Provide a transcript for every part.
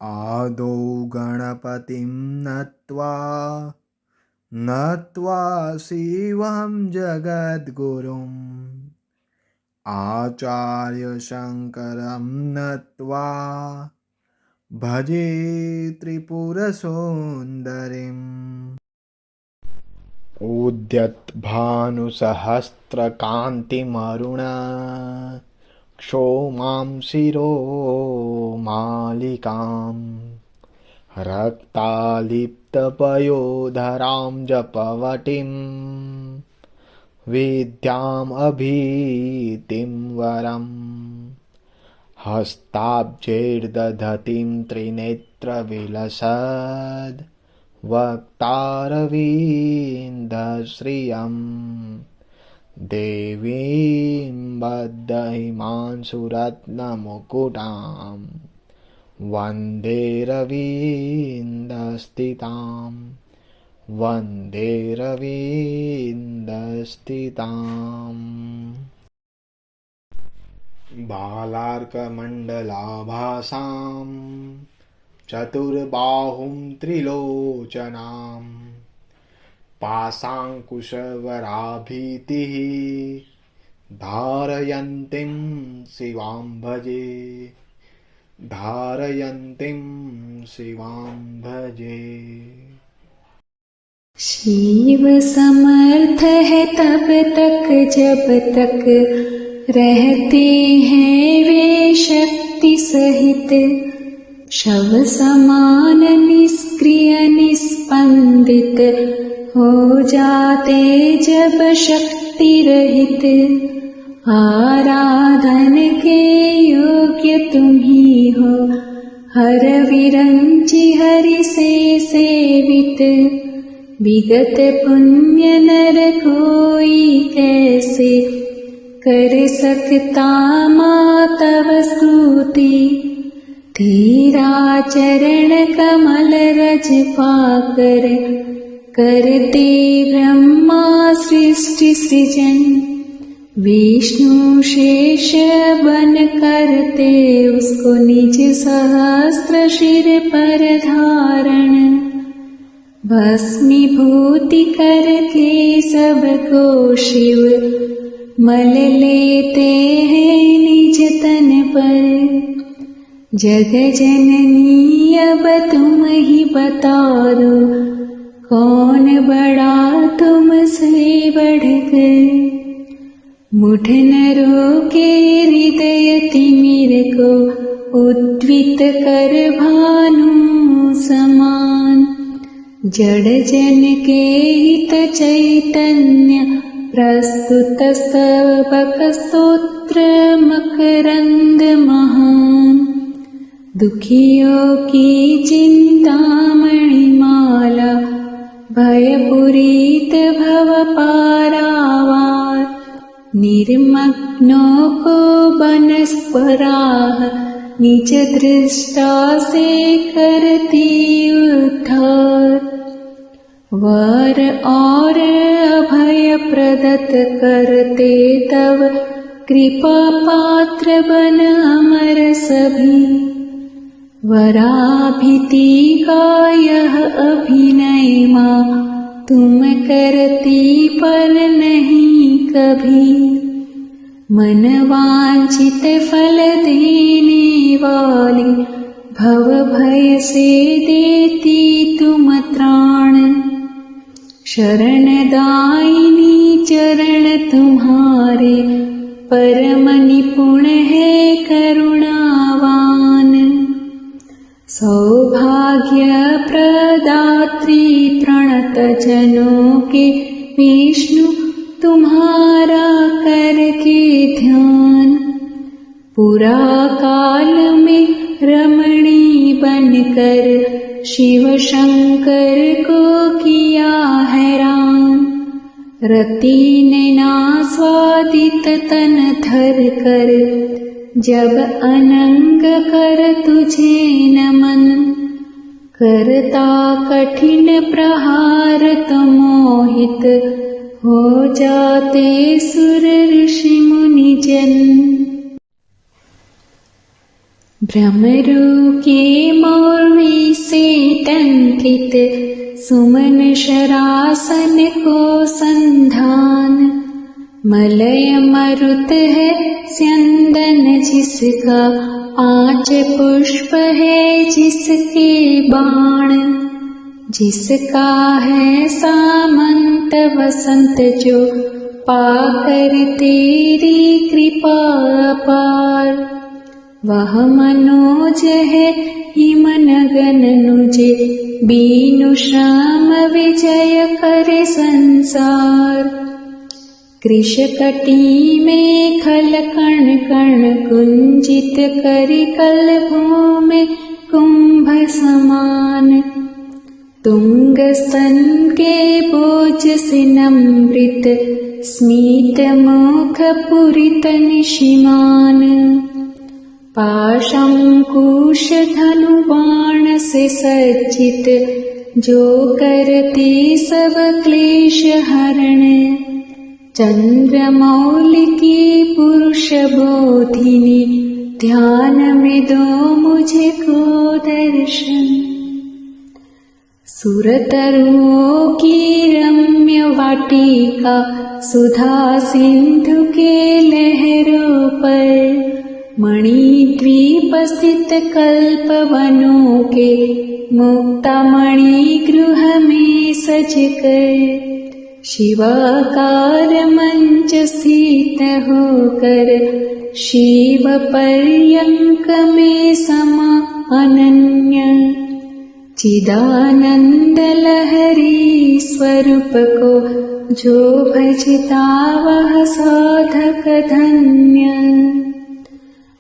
आदौ गणपतिं नत्वा शिवं जगद्गुरुम् आचार्यशङ्करं नत्वा भजे त्रिपुरसुन्दरीम्। उद्यद्भानुसहस्रकान्तिमरुणा क्षौमां शिरो मालिकाम् रक्तालिप्तपयोधरां जपवटीं विद्यामभीतिं वरम् हस्ताब्जैर्दधतीं त्रिनेत्रविलसद् वक्तारविन्दश्रियम् देवीं बद्धहिमांशुरत्नमुकुटां वन्दे रवीन्दस्थिताम् वन्दे रवीन्दस्थिताम्। बालार्कमण्डलाभासां चतुर्बाहुं त्रिलोचनां पाशाङ्कुशवराभीतिः धारयन्तीं शिवां भजे धारयन्तीं शिवां भजे। शिव समर्थ है तब तक जब तक रहते हैं वे शक्ति सहित, शव समान निष्क्रिय निस्पंदित हो जाते जब शक्ति रहित। आराधन के योग्य तुम ही हो, हर विरंचि हरि से सेवित। विगत पुण्य नर कोई कैसे कर सकता मातव स्तुति। तेरा चरण कमल रज पाकर करते ब्रह्मा सृष्टि सृजन। विष्णु शेष बन करते उसको निज सहस्त्र शिर पर धारण। भस्मीभूति करके सबको शिव मल लेते हैं निज तन पर। जग जननी अब तुम ही बता दो, कौन बड़ा तुमसे बढ़कर। मुठ नरों के हृदय तिमिर को उद्वित कर भानु समान। जड़ जन के हित चैतन्य प्रस्तुत स्तवक स्तोत्र मकरंद महान। दुखियों की चिंतामणि माला भयपूरित भव पारावार। निर्मग्नों को बनस्पराह निज दृष्टा से करती उद्धार। वर और अभय प्रदत्त करते तव कृपा पात्र बन अमर सभी। वराभीति का यह अभिनय मां तुम करती पर नहीं कभी। मन वांछित फल देने वाली भव भय से देती तुम त्राण। शरणदायिनी चरण तुम्हारे परम निपुण है करुणावान। सौभाग्य प्रदात्री प्रणत जनों के विष्णु तुम्हारा करके ध्यान। पुरा काल में रमणी बनकर शिव शंकर को किया हैरान। रति ने नास्वादित तन धर कर जब अनंग कर तुझे नमन। करता कठिन प्रहार तो मोहित हो जाते सुर ऋषि मुनि जन। भ्रमरों के मौर्वी से टंकित सुमन शरासन को संधान। मलय मरुत है स्यंदन जिसका, 5 पुष्प है जिसके बाण। जिसका है सामंत वसंत जो, पाकर तेरी कृपा अपार। वह मनोज है हिमनगन नुजे, बीनु श्याम विजय करे संसार। कृशकटी में खल कण कण, कुंजित करि कलभों में कुंभ समान। तुंग स्तन के बोझ से नमृत, स्मित मुख पुरित निशिमान। पाशंकुश धनु बाण से सज्जित, जो करती सब क्लेश हरण। चंद्रमौलि की पुरुष बोधिनी, ध्यान में दो मुझे को दर्शन। सुरतरुओं की रम्य वाटिका, सुधा सिंधु के लहरों पर। मणिद्वीप स्थित कल्प वनों के, मुक्तामणि गृह में सज कर। शिवाकार मंच स्थित होकर, शिव पर्यंक में समा अनन्य। चिदानंद लहरी स्वरूप को, जो भजता वह साधक धन्य।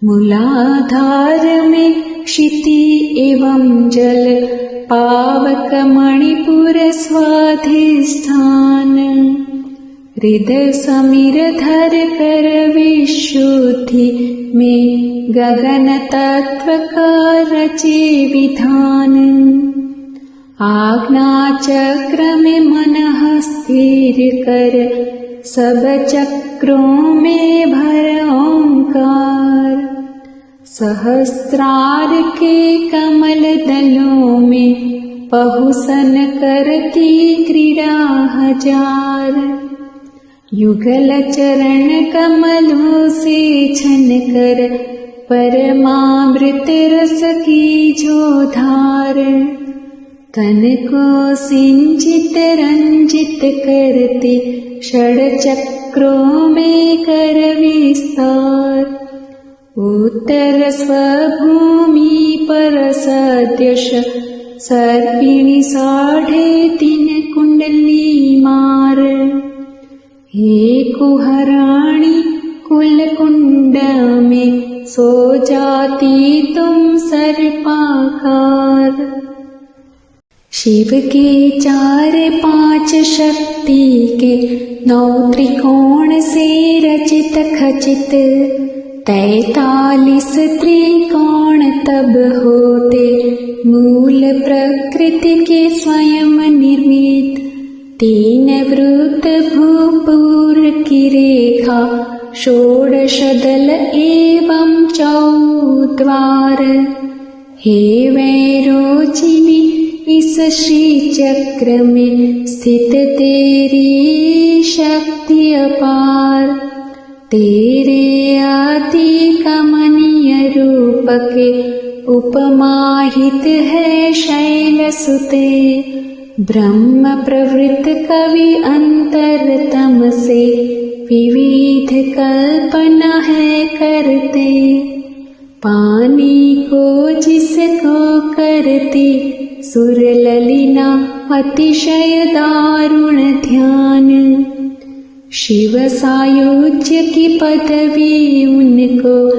मूलाधार में क्षिति एवं जल, पावक मणिपुर स्वाधिष्ठान। हृदय समीर धर कर विशुद्धि में, गगन तत्व का रचे विधान। आज्ञा चक्र में मन स्थिर कर, सब चक्रों में भर ओंकार। सहस्रार के कमल दलों में, पहुसन करती क्रीड़ा हजार। युगल चरण कमलों से छन कर, परमामृत रस की जो धार। तन को सिंचित रंजित करती, षड चक्रों में कर विस्तार। उत्तर स्वभूमि पर सदृश, सर्पिणी 3.5 कुंडली मार। हे कुहराणी कुल कुंड में, सो जाती तुम सर्पाकार। शिव के 4-5 शक्ति के, 9 त्रिकोण से रचित खचित। 43 त्रिकोण तब होते, मूल प्रकृति के स्वयं निर्मित। 3 वृत्त भूपूर की रेखा, 16 दल एवं 14 द्वार। हे वैरोचिनी इस श्री चक्र में, स्थित तेरी शक्ति अपार। तेरे अति कमनीय रूप के, उपमाहित है शैल सुते। ब्रह्म प्रवृत्त कवि अंतरतम से, विविध कल्पना है करते। पानी को जिसको करती, सुर ललिना अतिशय दारुण ध्यान। शिव सायुज्य की पदवी उनको,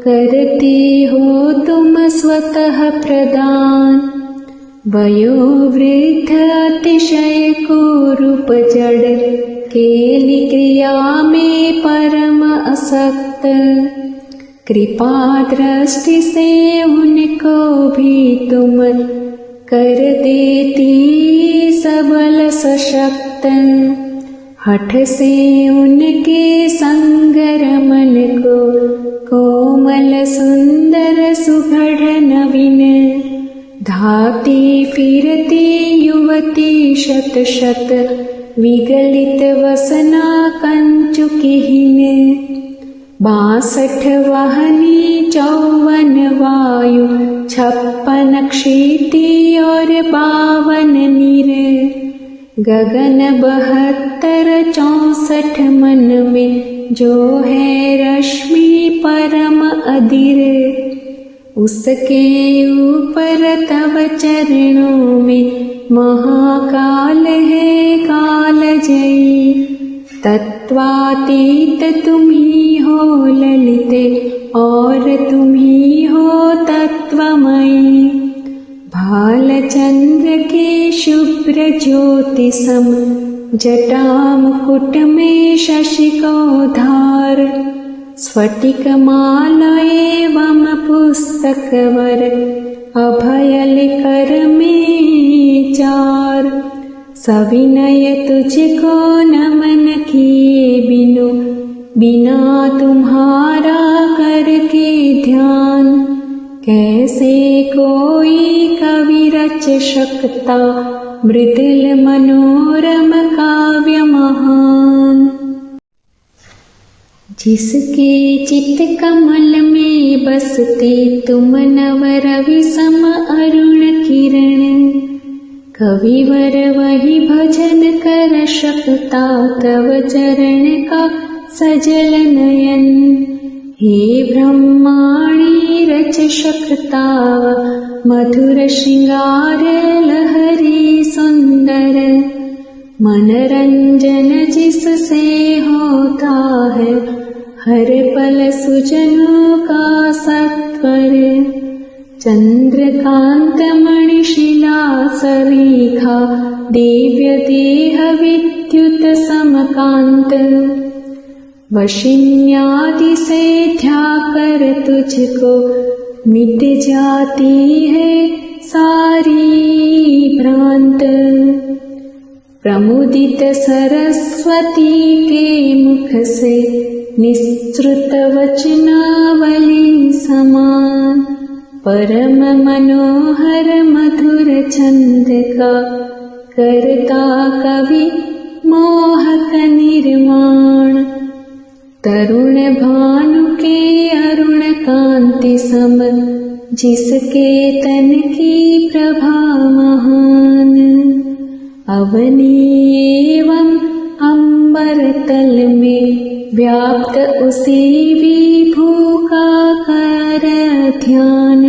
करती हो तुम स्वतः प्रदान। वयोवृद्ध अतिशय कुरूप जड़, केली क्रिया में परम असक्त। कृपा दृष्टि से उनको भी तुम, कर देती सबल सशक्त। हठ से उनके संगर मन को, कोमल सुंदर सुख धाती फिरती युवती शत शत विगलित वसना कंचुकिहीन 62 वाहनी 54 वायु 56 क्षिति और 52 नीर गगन 72 64 मन में जो है रश्मि परम अधीर उसके ऊपर तव चरणों में महाकाल है कालजयी तत्वातीत तुम ही हो ललिते और तुम ही हो तत्वमयी भालचंद्र के शुभ्र ज्योति सम जटामुकुट में शशिकोधार स्फटिक माला एवं पुस्तकवर अभयल कर में 4 सविनय तुझको नमन किए बिनु बिना तुम्हारा करके ध्यान कैसे कोई कवि रच सकता मृदुल मनोरम काव्य महान जिसके चित कमल में बसते तुम नवरवि सम अरुण किरण कविवर वही भजन कर सकता तव चरण का सजल नयन हे ब्रह्माणी रच सकता मधुर श्रृंगार लहरी सुंदर मनरंजन जिससे होता है हर पल सुजनों का सत्वर चंद्रकांत मणिशिला सरीखा दिव्य देह विद्युत समकांत वशिन्यादि से ध्याकर तुझको मिट जाती है सारी भ्रांत प्रमुदित सरस्वती के मुख से निस्तृत वचनावली समान परम मनोहर मधुर छंद का करता कवि मोहक निर्माण तरुण भानु के अरुण कांति सम जिसके तन की प्रभा महान अवनी एवं अंबर तल में व्याप्त उसी विभू का कर ध्यान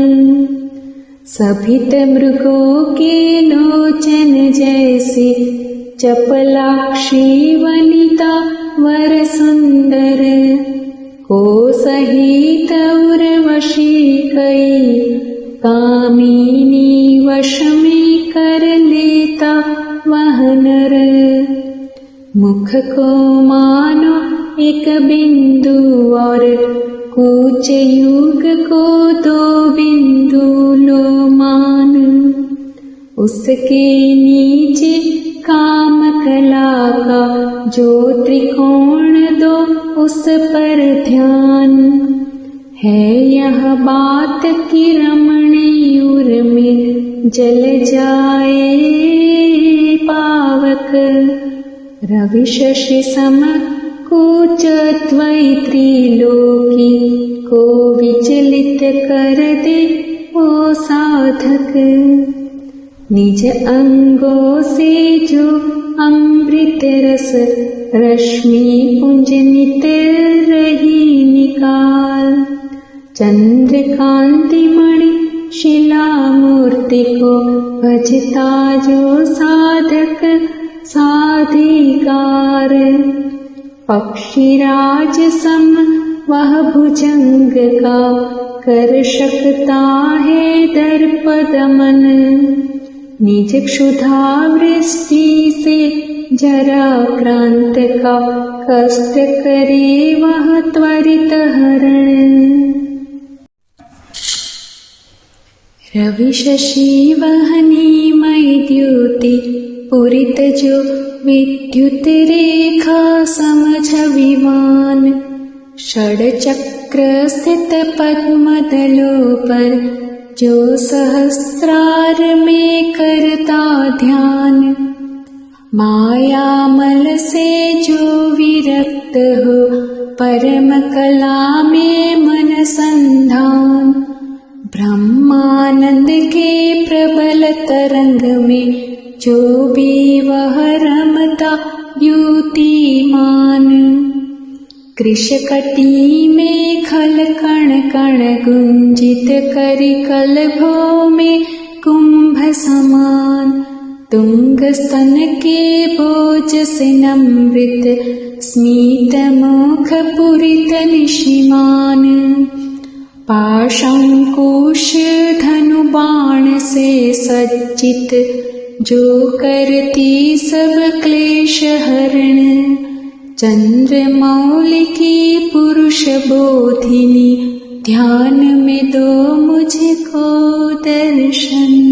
सभित मृगों के लोचन जैसे चपलाक्षी वनिता वर सुंदर को सहित उर्वशी कई कामिनी वश में कर लेता वह नर मुख को मानो एक बिंदु और कूच युग को 2 बिंदु लो मान उसके नीचे काम कला का जो त्रिकोण दो उस पर ध्यान है यह बात कि रमणीयुर में जल जाए पावक रवि शशि सम कूच त्वयि त्रिलोकी को विचलित कर दे ओ साधक निज अंगों से जो अमृत रस रश्मि पुंज नित रही निकाल चंद्रकांति मणि शिला मूर्ति को भजता जो साधक साधिकार पक्षीराज सम वह भुजंग का कर सकता है दर्प दमन निज क्षुधा वृष्टि से जरा क्रांत का कष्ट करे वह त्वरित हरण रवि शशि वहनी मई द्युति पुरित जो विद्युत रेखा समझ विमान षड चक्र स्थित पद्म दलों पर जो सहस्रार में करता ध्यान, मायामल से जो विरक्त हो, परम कला में मन संधान। ब्रह्मानंद के प्रबल तरंग में जो भी वह रमता युतिमान। कृशकटी में खल कण कण गुंजित करि कलभों में कुंभ समान। तुंग स्तन के बोझ से नमृत स्मित मुख पुरित निशिमान। पाशंकुश धनु बाण से सज्जित जो करती सब क्लेश हरण। चंद्रमौलि की पुरुष बोधिनी ध्यान में दो मुझको दर्शन।